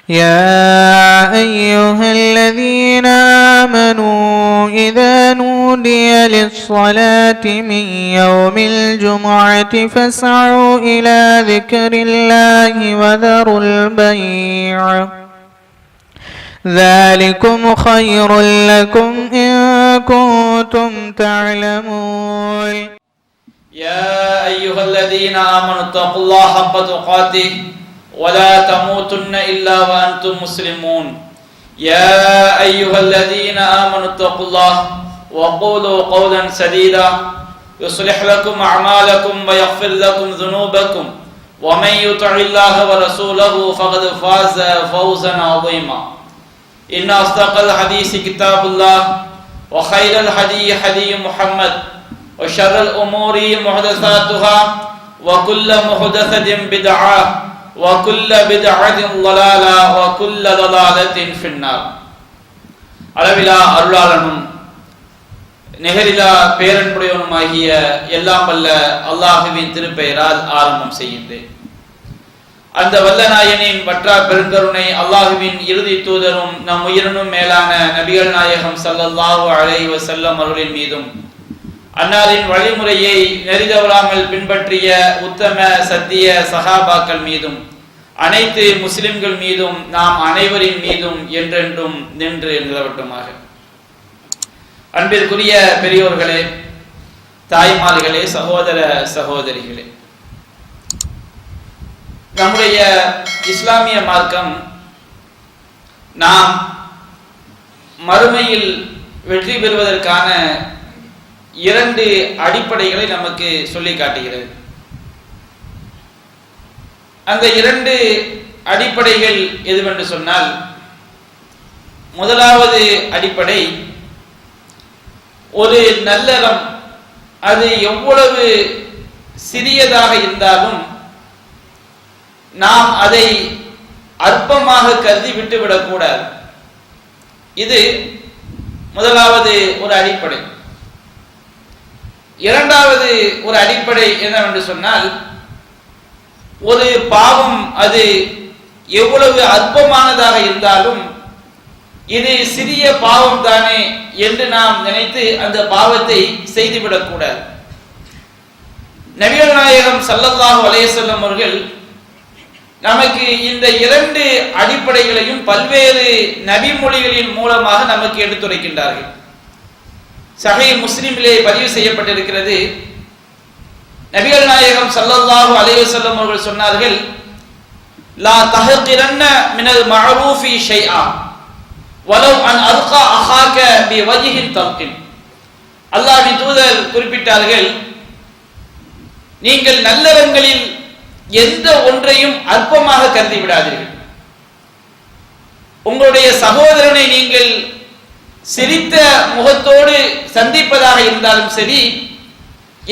يا أيها الذين آمنوا إذا نودي للصلاة من يوم الجمعة فاسعوا إلى ذكر الله وذروا البيع ذلكم خير لكم إن كنتم تعلمون يا أيها الذين آمنوا اتقوا الله حق تقاته ولا تموتن إلا وأنتم مسلمون يا أيها الذين آمنوا اتقوا الله وقولوا قولا سديدا يصلح لكم أعمالكم ويغفر لكم ذنوبكم ومن يطع الله ورسوله فقد فاز فوزا عظيما إن أصدق الحديث كتاب الله وخير الهدي هدي محمد وشر الأمور محدثاتها وكل محدثة بدعة وكل بدعة ضلالة وكل ضلالة في النار. அளவிலா அருளாளனும் நிகரிலா பேரன்புடையவனுமாகிய எல்லாம் வல்ல அல்லாஹுவின் திருப்பெயரால் ஆரம்பம் செய்கின்றேன். அந்த வல்ல நாயனின் வற்றா பெருங்கருணை அல்லாஹுவின் இறுதி தூதரும் நம் உயிரினும் மேலான நபிகள் நாயகம் ஸல்லல்லாஹு அலைஹி வஸல்லம் அவர்களின் மீதும் அன்னாரின் வழிமுறையை நெறிதவறாமல் பின்பற்றிய உத்தம சத்திய சஹாபாக்கள் மீதும் அனைத்து முஸ்லிம்கள் மீதும் நாம் அனைவரின் மீதும் என்றென்றும் நின்று நிலவட்டுமாக. அன்பிற்குரிய பெரியோர்களே, தாய்மார்களே, சகோதர சகோதரிகளே, நம்முடைய இஸ்லாமிய மார்க்கம் நாம் மறுமையில் வெற்றி பெறுவதற்கான 2 அடிப்படைகளை நமக்கு சொல்லி காட்டுகிறது. அந்த 2 அடிப்படைகள் எதுவென்று சொன்னால், முதலாவது அடிப்படை, ஒரு நல்லறம் அது எவ்வளவு சிறியதாக இருந்தாலும் நாம் அதை அற்பமாக கருதி விட்டுவிடக்கூடாது. இது முதலாவது ஒரு அடிப்படை. இரண்டாவது ஒரு அடிப்படை என்னவென்று சொன்னால், ஒரு பாவம் அது எவ்வளவு அற்பமானதாக இருந்தாலும் இது சிறிய பாவம் தானே என்று நாம் நினைத்து அந்த பாவத்தை செய்துவிடக்கூடாது. நபிகள் நாயகம் ஸல்லல்லாஹு அலைஹி வஸல்லம் அவர்கள் நமக்கு இந்த 2 அடிப்படைகளையும் பல்வேறு நபிமொழிகளின் மூலமாக நமக்கு எடுத்துரைக்கின்றார்கள். சஹீஹ் முஸ்லிமிலே பதிவு செய்யப்பட்டிருக்கிறது. நபிகள் நாயகம் ஸல்லல்லாஹு அலைஹி வஸல்லம் அவர்கள் சொன்னார்கள், லா தஹ்கிரன்ன மினல் மஅரூஃபி ஷைஆ வலவ் அன் அல்கா அஹாக பிவஜ்ஹின் தல்கின். அல்லாஹ்வின் தூதர் குறிப்பிட்டார்கள், நீங்கள் நல்லறங்களில் எந்த ஒன்றையும் அற்பமாக கருதி விடாதீர்கள். உங்களுடைய சகோதரனை நீங்கள் சிரித்த முகத்தோடு சந்திப்பதாக இருந்தாலும் சரி,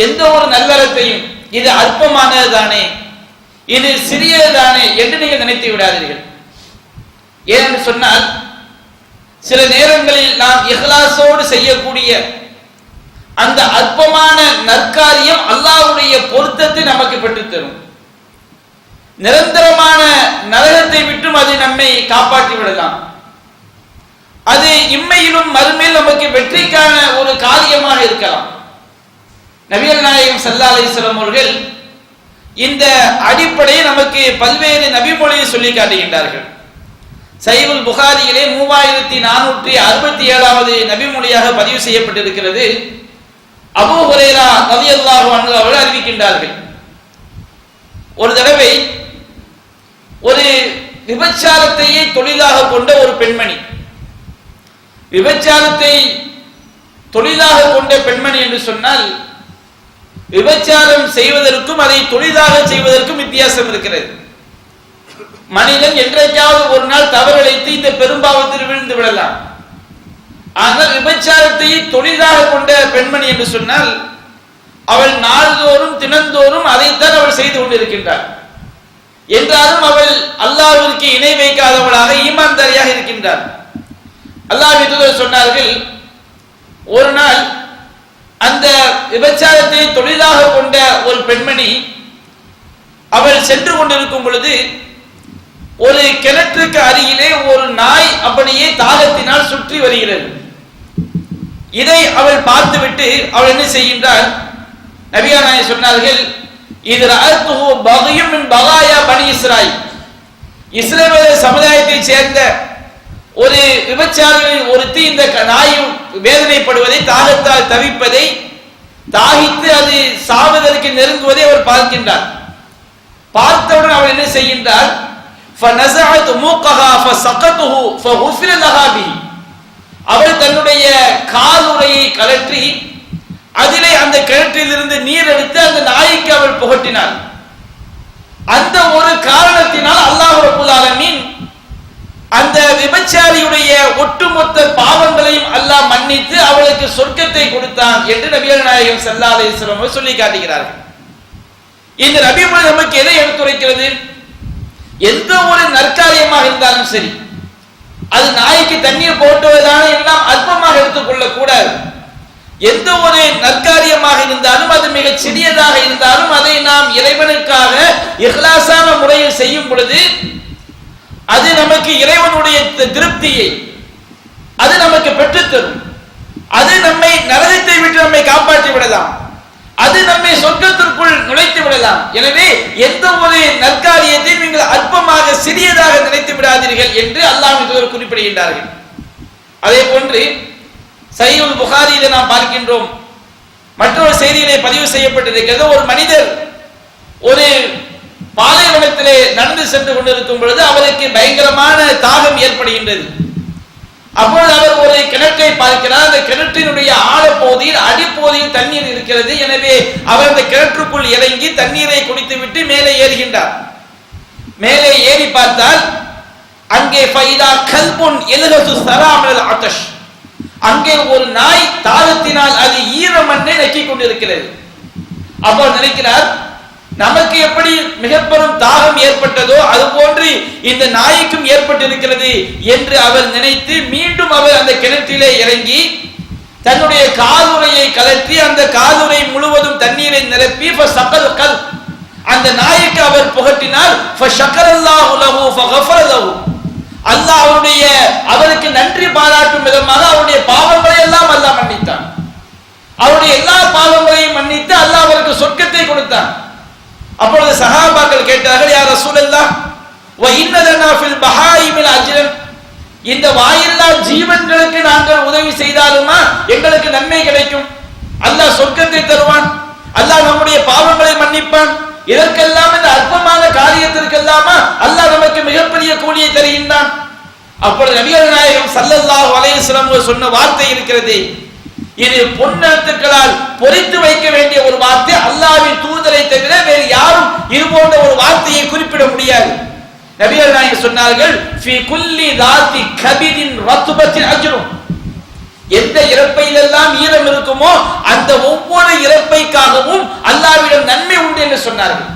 எந்த ஒரு நல்லறத்தையும் இது அற்பமானது தானே, இது சிறியது தானே என்று நீங்கள் நினைத்து விடாதீர்கள். ஏனென்று சொன்னால், சில நேரங்களில் நாம் இஹ்லாஸோடு செய்யக்கூடிய அந்த அற்பமான நற்காரியம் அல்லாஹ்வுடைய பொருத்தத்தை நமக்கு பெற்றுத்தரும். நிரந்தரமான நரகத்தை விட்டும் அது நம்மை காப்பாற்றி விடலாம். அது இம்மையிலும் மறுமையில் நமக்கு வெற்றிக்கான ஒரு காரியமாக இருக்கலாம். நபிகள் நாயகம் ஸல்லல்லாஹு அலைஹி வஸல்லம் அவர்கள் இந்த அடிப்படையை நமக்கு பல்வேறு நபிமொழியை சொல்லி காட்டுகின்றார்கள். சஹீஹுல் புகாரியிலே 3467வது நபிமொழியாக பதிவு செய்யப்பட்டிருக்கிறது. அபூ ஹுரைரா ரலியல்லாஹு அன்ஹு அவர்கள் அறிவிக்கின்றார்கள், ஒரு தடவை ஒரு விபச்சாரத்தையே தொழிலாக கொண்ட ஒரு பெண்மணி, விபச்சாரத்தை தொழிலாக கொண்ட பெண்மணி என்று சொன்னால், விபச்சாரம் செய்வதற்கும் அதை தொழிலாக செய்வதற்கும் வித்தியாசம் இருக்கிறது. மனிதன் என்றைக்காவது ஒரு நாள் தவறிழைத்து இந்த பெரும்பாவத்தில் விழுந்து விடலாம். ஆனால் விபச்சாரத்தை தொழிலாக கொண்ட பெண்மணி என்று சொன்னால், அவள் நாள்தோறும் தினந்தோறும் அதைத்தான் அவள் செய்து கொண்டிருக்கின்றாள். என்றாலும் அவள் அல்லாஹ்விற்கு இணை வைக்காதவளாக ஈமான்தாரியாக இருக்கின்றாள். அல்லாஹ்வின் தூதர் சொன்னார்கள், ஒரு நாள் அந்த விபச்சாரத்தை தொழிலாக கொண்ட ஒரு பெண்மணி அவள் சென்று கொண்டிருக்கும் பொழுது ஒரு கிணற்றுக்கு அருகிலே ஒரு நாய் அப்படியே தாகத்தினால் சுற்றி வருகிறது. இதை அவள் பார்த்துவிட்டு அவள் என்ன செய்கின்றாள்? நபியா நாயகம் சொன்னார்கள், இது ரஅத்துஹு பகியும் மின் பகாயா பனி இஸ்ராயில், இஸ்ரவேல் சமுதாயத்தை சேர்ந்த ஒரு விபச்சாரிகளில் ஒருத்தி இந்த நாயும் வேதனைப்படுவதை, தாகத்தால் தவிப்பதை, தாகித்து அது சாவதற்கு நெருங்குவதை அவள் பார்க்கின்றார். பார்த்தவுடன் அவள் என்ன செய்கின்றார்? فنزعت موقها فسقطه فغفر لها به, அவள் தன்னுடைய காலுறையை கழற்றி அதிலே அந்த கிணற்றிலிருந்து நீர் எடுத்து அந்த நாய்க்கு அவள் புகட்டினாள். அந்த ஒரு காரணத்தினால் அல்லாஹ் ரப்பல் ஆலமீன் அந்த விபச்சாரியுடைய ஒட்டுமொத்த பாவங்களையும் அல்லாஹ் மன்னித்து அவளுக்கு சொர்க்கத்தை கொடுத்தான் என்று நபிகள் நாயகம் ஸல்லல்லாஹு அலைஹி வஸல்லம் சொல்லி காட்டுகிறார்கள். இந்த நபிமொழி நமக்கு எதை எடுத்துரைக்கிறது? எந்த ஒரு நற்காரியமாக இருந்தாலும் சரி, அது நாய்க்கு தண்ணீர் போட்டுவதான எல்லாம் அற்பமாக எடுத்துக்கொள்ள கூடாது. எந்த ஒரு நற்காரியமாக இருந்தாலும், அது மிக சிறியதாக இருந்தாலும், அதை நாம் இறைவனுக்காக இஹ்லாஸான முறையில் செய்யும் பொழுது அது நமக்கு இறைவனுடைய திருப்தியை அது நமக்கு பெற்றுத்தரும். அது நம்மை நரகத்தை விட்டு நம்மை காப்பாற்றி விடலாம், அது நம்மை சொர்க்கத்திற்குள் நுழைத்து விடலாம். எனவே எந்த ஒரு நற்காரியத்தை நீங்கள் அற்பமாக சிறியதாக நினைத்து விடாதீர்கள் என்று அல்லாஹ்வின் தூதர் குறிப்பிடுகின்றார்கள். அதே போன்று சஹீஹுல் புகாரியிலே நாம் பார்க்கின்றோம், மற்றொரு செய்தியிலே பதிவு செய்யப்பட்டிருக்கிறது. ஒரு மனிதர் ஒரு பாலைவனத்திலே நடந்து சென்று கொண்டிருக்கும் பொழுது அவருக்கு பயங்கரமான தாகம் ஏற்படுகின்றது. அப்பொழுது அவர் ஒரு கிணற்றை பார்க்கிறார். அந்த கிணற்றினுடைய ஆழப்பகுதியில் அடிப்பகுதியில் தண்ணீர் இருக்கிறது. எனவே அவர் அந்த கிணற்றுக்குள் இறங்கி தண்ணீரை குடித்துவிட்டு மேலே ஏறுகின்றார். மேலே ஏறி பார்த்தால் அங்கே ஃபைதா கல்புன் எல்ஹது ஸராமல் அத்தஷ், அங்கே ஒரு நாய் தாகத்தினால் அது ஈரமண்ணை நக்கிக் கொண்டிருக்கிறது. அப்போ நினைக்கிறார், நமக்கு எப்படி மிக பெரும் தாகம் ஏற்பட்டதோ அதுபோன்று இந்த நாய்க்கும் ஏற்பட்டிருக்கிறது என்று அவர் நினைத்து மீண்டும் அவர் அந்த கிணற்றிலே இறங்கி தன்னுடைய காலுறையை கலற்றி அந்த காலுறை முழுவதும் தண்ணீரை நிரப்பி அந்த நாய்க்கு அவர் புகட்டினார். அல்லாஹ் அவருக்கு நன்றி பாராட்டும் விதமாக அவருடைய பாவங்களை எல்லாம் அல்லாஹ் மன்னித்தான். அவருடைய எல்லா பாவங்களையும் மன்னித்து அல்லாஹ் அவருக்கு சொர்க்கத்தை கொடுத்தான். அப்பொழுது சஹாபாக்கள் கேட்டார்கள், யா ரசூலல்லாஹ் வ இன்னலனா ஃபில் பஹாயிமில் அஜ்ரன், இந்த வாயில்லா ஜீவன்களுக்கு நாங்கள் உதவி செய்தாலுமா எங்களுக்கு நன்மை கிடைக்கும், அல்லாஹ் சொர்க்கத்தை தருவான், அல்லாஹ் நம்முடைய பாவங்களை மன்னிப்பான், இதற்கெல்லாம் இந்த அற்பமான காரியத்திற்கெல்லாமா அல்லாஹ் நமக்கு மிகப்பெரிய கூலியை தருகின்றான். அப்பொழுது நபிகள் நாயகம் ஸல்லல்லாஹு அலைஹி வஸல்லம் சொன்ன வார்த்தை இருக்கிறது, இது பொன்னெழுத்துக்களால் பொறித்து வைக்க வேண்டிய ஒரு வார்த்தை. அல்லாஹ்வின் தூதரை தவிர வேறு யாரும் இது போன்ற ஒரு வார்த்தையை குறிப்பிட முடியாது. நபிகள் நாயகம் சொன்னார்கள், ஃபீ குல்லி தாத்தி கபிதின் ரத்பத்தின் அஜ்ரும், எந்த இறப்பையிலெல்லாம் ஈரம் இருக்குமோ அந்த ஒவ்வொரு இறப்பைக்காகவும் அல்லாஹ்விடம் நன்மை உண்டு என்று சொன்னார்கள்.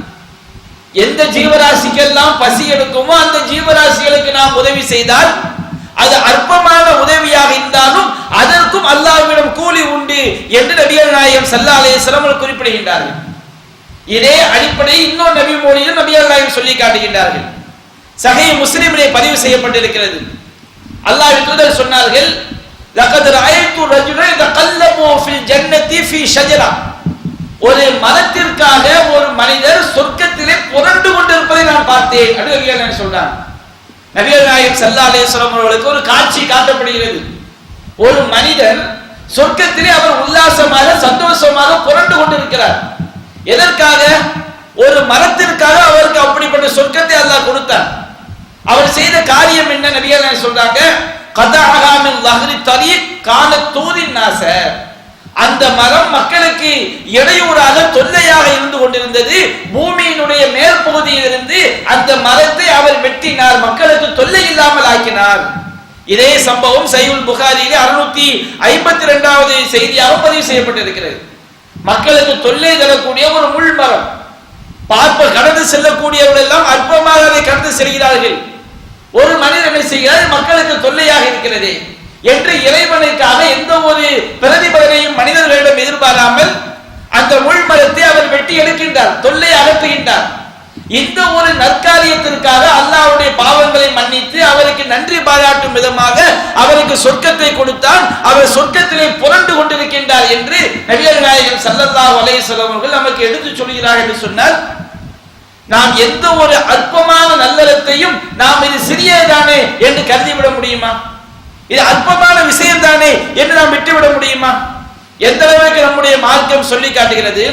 எந்த ஜீவராசிக்கெல்லாம் பசி எடுக்குமோ அந்த ஜீவராசிகளுக்கு நாம் உதவி செய்தால் அது அற்பமான உதவியாக இருந்தாலும் அதற்கும் அல்லாஹ்விடம் கூலி உண்டு என்று நபிகள் நாயகம் ஸல்லல்லாஹு அலைஹி வஸல்லம் குறிப்பிடுகின்றார்கள். இதே அடிப்படை இன்னொரு நபி மொழியில் நபிகள் நாயகம் சொல்லி காட்டுகின்றார்கள். சஹீஹ் முஸ்லிமிலே பதிவு செய்யப்பட்டிருக்கிறது. அல்லாஹ்வின் தூதர் சொன்னார்கள், லகத் ரஅய்து ரஜுலன் யதகல்லமு ஃபில் ஜன்னதி ஃபீ ஷஜரா, ஒரு மரத்திற்காக ஒரு மனிதர் சொர்க்கத்திலே புரண்டு கொண்டிருப்பதை நான் பார்த்தேன் என்று நபிகள் நாயகம் சொல்றாங்க. நபிகள் நாயகம் ஸல்லல்லாஹு அலைஹி வஸல்லம் அவர்களுக்கு ஒரு காட்சி காட்டப்படுகிறது. ஒரு மனிதர் சொர்க்கத்திலே அவர் உல்லாசமாக சந்தோஷமாக புரண்டு கொண்டிருக்கிறார். எதற்காக? ஒரு மரத்திற்காக அவருக்கு அப்படிப்பட்ட சொர்க்கத்தை அல்லாஹ் கொடுத்தார். அவர் செய்த காரியம் என்ன? நபிகள் நாயகம் சொல்றாங்க, கதஅஹா மின் லஹ்ரி தரீக் கானத் தூதின் நாஸ, அந்த மரம் மக்களுக்கு இடையூறாக தொல்லையாக இருந்து கொண்டிருந்தது. பூமியினுடைய மேற்பகுதியில் இருந்து அந்த மரத்தை அவர் வெட்டினார், மக்களுக்கு தொல்லை இல்லாமல் ஆக்கினார். இதே சம்பவம் சஹீஹுல் புகாரியிலே 652வது செய்தியாக பதிவு செய்யப்பட்டிருக்கிறது. மக்களுக்கு தொல்லை தரக்கூடிய ஒரு முள் மரம், பார்ப்ப கடந்து செல்லக்கூடியவர்கள் எல்லாம் அற்பமாக அதை கடந்து செல்கிறார்கள். ஒரு மனிதன் என்ன செய்கிறார்? மக்களுக்கு தொல்லையாக இருக்கிறது என்று இறைவனுக்காக எந்த ஒரு பிரதிபலனையும் மனிதர்களிடம் எதிர்பாராமல் அந்த முள் மரத்தை அவர் வெட்டி எடுக்கின்றார், தொல்லை அகற்றுகின்றார். இந்த ஒரு நற்காரியத்திற்காக அல்லாஹ்வுடைய பாவங்களை மன்னித்து அவருக்கு நன்றி பாராட்டும் விதமாக அவருக்கு சொர்க்கத்தை கொடுத்தான், அவர் சொர்க்கத்திலே புரண்டு கொண்டிருக்கின்றார் என்று நபிகள் நாயகம் ஸல்லல்லாஹு அலைஹி வஸல்லம் அவர்கள் நமக்கு எடுத்து சொல்கிறார்கள் என்று சொன்னால், நாம் எந்த ஒரு அற்பமான நல்லறத்தையும் நாம் இது சிறியதானே என்று கருதிவிட முடியுமா? இது அற்பமான விஷயம் தானே என்று நாம் விட்டுவிட முடியுமா? எந்த அளவுக்கு நம்முடைய மார்க்கம் சொல்லி காட்டுகிறது.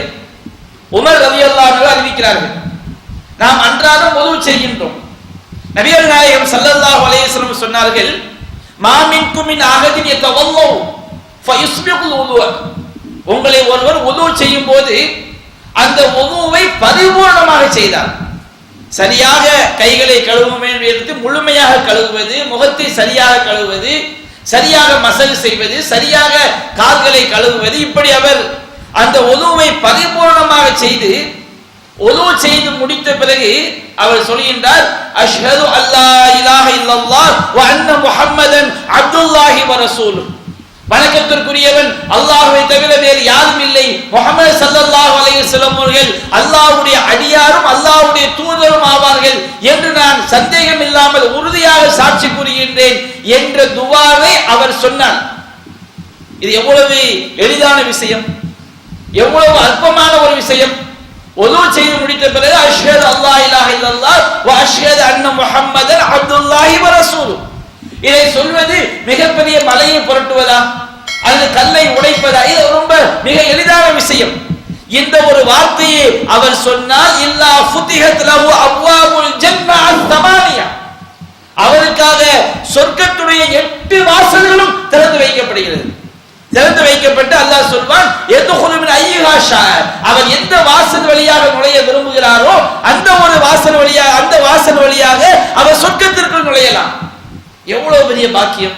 உமர் ரலியல்லாஹு அன்ஹு அறிவிக்கிறார்கள், நாம் அன்றாடம் உது செய்கின்றோம். நபிகள் நாயகம் ஸல்லல்லாஹு அலைஹி வஸல்லம் சொன்னார்கள், மா மின்கும் மின் அஹதின் யதவல்லு ஃபயுஸ்பிகுல் உது. உங்களை ஒருவர் உது செய்யும் போது அந்த உதுவை பரிபூர்ணமாக செய்தார். சரியாக கைகளை கழுவுமே என்று முழுமையாக கழுவுவது, முகத்தை சரியாக கழுவுவது, சரியாக மசல் செய்வது, சரியாக கால்களை கழுவுவது, இப்படி அவர் அந்த உதுவை பரிபூர்ணமாக செய்து உது செய்து முடித்த பிறகு அவர் சொல்கின்றார், அஷ்ஹது அல்லா இலாஹ இல்லல்லாஹ் வ அன்ன முஹம்மதன் அப்துல்லாஹி வ ரசூலுஹு. வணக்கத்திற்குரியவன் அல்லாஹ்வை தவிர வேறு யாரும் இல்லை, முஹம்மது ஸல்லல்லாஹு அலைஹி வஸல்லம் அவர்கள் அல்லாஹ்வுடைய அடியாரும் அல்லாஹ்வுடைய தூதரும் ஆவார்கள் என்று நான் சந்தேகம் இல்லாமல் உறுதியாக சாட்சி கூறுகின்றேன் என்ற துஆவை அவர் சொன்னார். இது எவ்வளவு எளிதான விஷயம், எவ்வளவு அற்பமான ஒரு விஷயம். உது செய்து முடித்த பிறகு அஷ்ஹது அல்லா இலாஹ இல்லல்லாஹ் வ அஷ்ஹது அன்ன முஹம்மதன் அப்துல்லாஹி வ ரசூலுஹு. இதை சொல்வது மிகப்பெரிய மலையை புரட்டுவதா அல்லது கல்லை உடைப்பதா? இது ரொம்ப மிக எளிதான விஷயம். இந்த ஒரு வார்த்தையை அவர் சொன்னால், இல்லா ஃபுதிஹத் லஹு அப்வாபுல் ஜன்னah அத்-தமானியா, அவருக்காக சொர்க்கத்துடைய 8 வாசல்களும் திறந்து வைக்கப்படுகிறது. திறந்து வைக்கப்பட்டு அல்லாஹ் சொல்வான், யதுகுலு மின் ஐயிஹா ஷா, அவர் எந்த வாசல் வழியாக நுழைய விரும்புகிறாரோ அந்த ஒரு வாசல் வழியாக அவர் சொர்க்கத்திற்குள் நுழையலாம். எவ்வளவு பெரிய பாக்கியம்,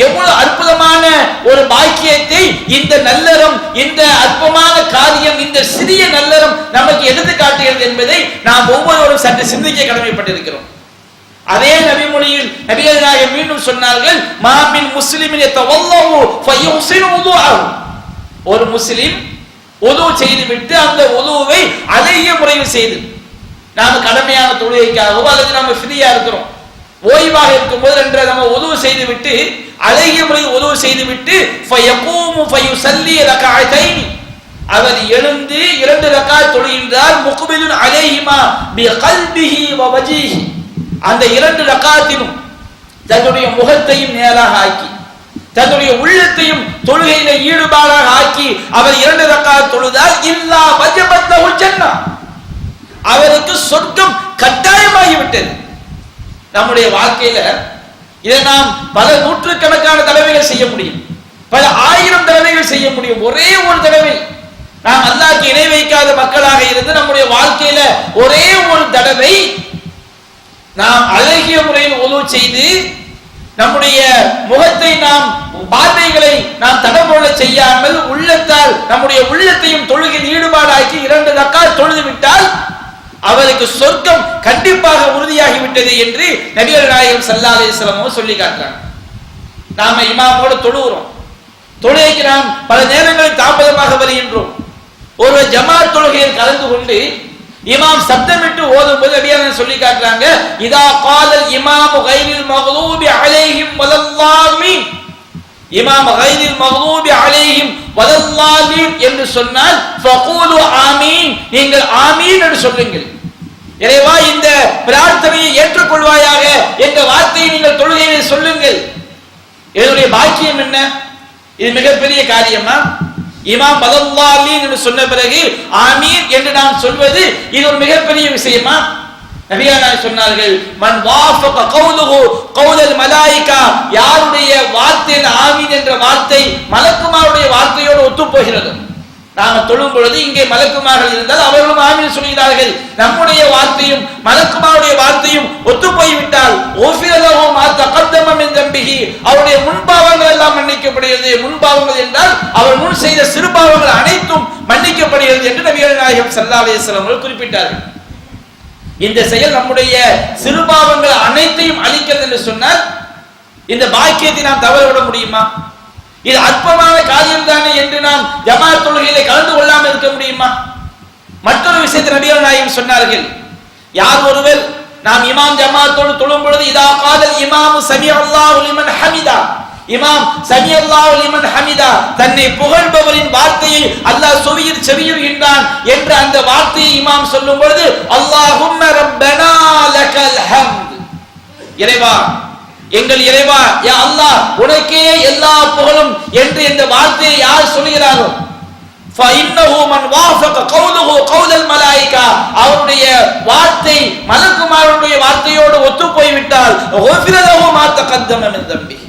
எவ்வளவு அற்புதமான ஒரு பாக்கியத்தை இந்த நல்லறம், இந்த அற்பமான காரியம், இந்த சிறிய நல்லறம் நமக்கு எடுத்து காட்டுகிறது என்பதை நாம் ஒவ்வொருவரும் சற்று சிந்திக்க கடமைப்பட்டிருக்கிறோம். அதே நபிமொழியில் நபிகள் நாயகம் மீண்டும் சொன்னார்கள், மா மின் முஸ்லிமின் யதவல்லஹு ஃபயுஹ்சினு உதுஅஹு. ஒரு முஸ்லிம் உது செய்துவிட்டு அந்த உதுவை அழகிய முறையில் செய்து, நாம கடமையான தொழுகைக்காகவோ அல்லது நம்ம ஃப்ரீயா இருக்கிறோம், ஓய்வாக இருக்கும்போது ரெண்டு நம்ம உது செய்துவிட்டு அழகிய முறையில் உது செய்துவிட்டு ஃபயகூமு ஃபயுஸல்லி ரக்அத்தைன், அவர் எழுந்து 2 ரக்அத் தொழுகின்றார். முக்பிலுன் அலைஹிமா பிகல்பிஹி வ வஜ்ஹி, அந்த 2 ரக்அத்திலும் தன்னுடைய முகத்தையும் நேராக ஆக்கி தன்னுடைய உள்ளத்தையும் தொழுகையில ஈடுபாடாக ஆக்கி அவர் 2 ரக்அத் தொழுதால் இல்லா வஜபத் லஹுல் ஜன்னah, அவருக்கு சொர்க்கம் கட்டாயமாகிவிட்டது. நம்முடைய வாழ்க்கையில இதை நாம் பல நூற்றுக்கணக்கான தடவைகள் செய்ய முடியும், பல 1000 தடவைகள் செய்ய முடியும். ஒரே ஒரு தடவை நாம் அல்லாஹ்க்கு இணை வைக்காத மக்களாக இருந்து நம்முடைய வாழ்க்கையில ஒரே ஒரு தடவை நாம் அழகிய முறையில் உது செய்து நம்முடைய முகத்தை நாம் பார்வைகளை நாம் தடம்போல செய்யாமல் உள்ளத்தால் நம்முடைய உள்ளத்தையும் தொழுகையில் ஈடுபாடாக்கி 2 ரக்அத் தொழுது விட்டால் அவருக்கு சொர்க்கம் கண்டிப்பாக உறுதியாகிவிட்டது என்று நபிகள் நாயகம் ஸல்லல்லாஹு அலைஹி வஸல்லம் சொல்லி காட்டுறாங்க. நாம இமாமோடு தொழுகிறோம், தொழுகைக்கு நாம் பல நேரங்களில் தாமதமாக வருகின்றோம். ஒரு ஜமாத் தொழுகையில் கலந்து கொண்டு இமாம் சப்தமிட்டு ஓதும் போது நபிகள் சொல்லி காட்டுறாங்க, இதா காலல் இமாமு கைரில் மக்லூபி அலைஹிம் வலல்லாமீன், இமாம் கைரில் மக்லூபி அலைஹிம் வலல்லாமீன் என்று சொன்னால் ஃபகூலு ஆமீன், நீங்கள் ஆமீன் என்று சொல்லுங்கள். இறைவா இந்த பிரார்த்தனையை ஏற்றுக்கொள்வாயாக என்ற வார்த்தையை நீங்கள் தொழுகையில் சொல்லுங்கள். இதனுடைய பாக்கியம் என்ன? இது மிகப்பெரிய காரியமா? இமாம் வலல்லாமீன் என்று சொன்ன பிறகு ஆமீன் என்று நாம் சொல்வது இது ஒரு மிகப்பெரிய விஷயமா? நபிகள் சொன்னார்கள், மன் வாஃபக கௌலுஹு கௌலல் மலாயிகா, யாருடைய வார்த்தை ஆமீன் என்ற வார்த்தை மலக்குமாருடைய வார்த்தையோடு ஒத்து போகிறது. நாம தொழும் பொழுது இங்கே மலக்குமார்கள் இருந்தால் அவர்களும் ஆமீன் சொல்கிறார்கள், நம்முடைய வார்த்தையும் மலக்குமாருடைய வார்த்தையும் ஒத்து போய்விட்டால் ஓஃபிரலஹு மா தகத்தம மின் தம்பிஹி, அவருடைய முன்பாவங்கள் எல்லாம் மன்னிக்கப்படுகிறது. முன்பாவங்கள் என்றால் அவர் முன் செய்த சிறு பாவங்கள் அனைத்தும் மன்னிக்கப்படுகிறது என்று நபிகள் நாயகம் ஸல்லல்லாஹு அலைஹி வஸல்லம் அவர்கள் குறிப்பிட்டார்கள். இந்த செயல் நம்முடைய சிறுபாவங்கள் அனைத்தையும் அழிக்கிறது என்று சொன்னால் இந்த பாக்கியத்தை நாம் தவறவிட முடியுமா? இது அற்பமான காரியம் தானே என்று நாம் ஜமாத் தொழுகையிலே கலந்து கொள்ளாமல் இருக்க முடியுமா? மற்றொரு விஷயத்தை நபிகள் நாயகம் சொன்னார்கள், யார் ஒருவர் நாம் இமாம் ஜமாத்தோடு தொழும் பொழுது இதா காதல் இமாம் சமிஅல்லாஹு லிமன் ஹமிதா, இமாம் சமிஅல்லாஹு லிமன் ஹமிதா, தன்னை புகழ்பவரின் வார்த்தையை அல்லாஹ் செவியுகின்றான் என்ற அந்த வார்த்தையை இமாம் சொல்லும் பொழுது அல்லாஹும்ம ரப்பனா லக்கல் ஹம்த், இறைவா எங்கள் இறைவா யா அல்லாஹ் உனக்கே எல்லா புகழும் என்று இந்த வார்த்தையை யார் சொல்கிறாரோ فإنه من وافق قوله قول الملائكة, அவருடைய வார்த்தை மலக்குமாரனுடைய வார்த்தையோடு ஒத்து போய்விட்டால் غفر له ما تقدم من ذنبه,